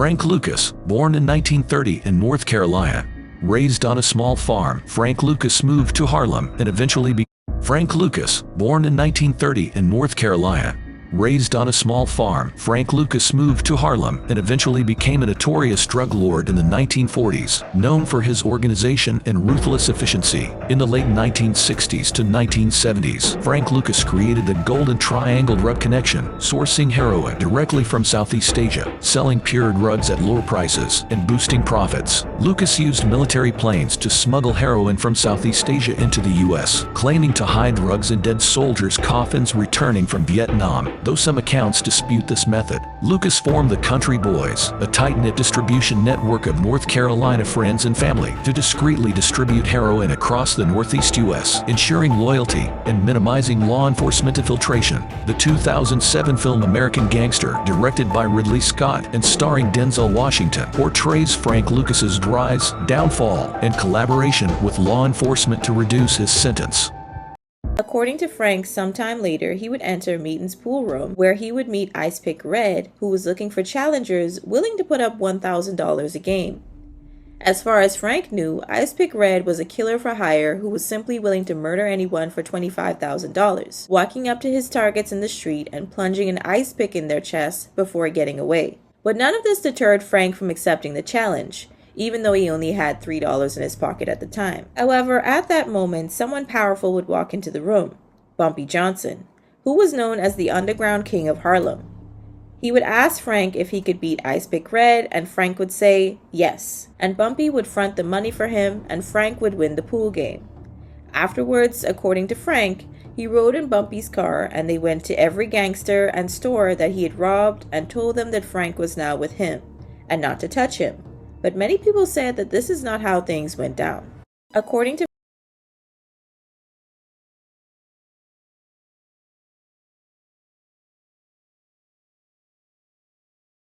Frank Lucas, born in 1930 in North Carolina. Raised on a small farm, Frank Lucas moved to Harlem and eventually became Frank Lucas, born in 1930 in North Carolina. Raised on a small farm, Frank Lucas moved to Harlem and eventually became a notorious drug lord in the 1940s, known for his organization and ruthless efficiency. In the late 1960s to 1970s, Frank Lucas created the Golden Triangle Drug Connection, sourcing heroin directly from Southeast Asia, selling pure drugs at lower prices, and boosting profits. Lucas used military planes to smuggle heroin from Southeast Asia into the U.S., claiming to hide drugs in dead soldiers' coffins returning from Vietnam. Though some accounts dispute this method, Lucas formed the Country Boys, a tight-knit distribution network of North Carolina friends and family, to discreetly distribute heroin across the Northeast U.S., ensuring loyalty and minimizing law enforcement infiltration. The 2007 film American Gangster, directed by Ridley Scott and starring Denzel Washington, portrays Frank Lucas's rise, downfall, and collaboration with law enforcement to reduce his sentence. According to Frank, sometime later, he would enter Meaton's pool room, where he would meet Ice Pick Red, who was looking for challengers willing to put up $1,000 a game. As far as Frank knew, Ice Pick Red was a killer for hire who was simply willing to murder anyone for $25,000, walking up to his targets in the street and plunging an ice pick in their chest before getting away. But none of this deterred Frank from accepting the challenge, even though he only had $3 in his pocket at the time. However, at that moment, someone powerful would walk into the room, Bumpy Johnson, who was known as the Underground King of Harlem. He would ask Frank if he could beat Ice Pick Red, and Frank would say yes, and Bumpy would front the money for him, and Frank would win the pool game. Afterwards, according to Frank, he rode in Bumpy's car, and they went to every gangster and store that he had robbed and told them that Frank was now with him, and not to touch him. But many people said that this is not how things went down. According to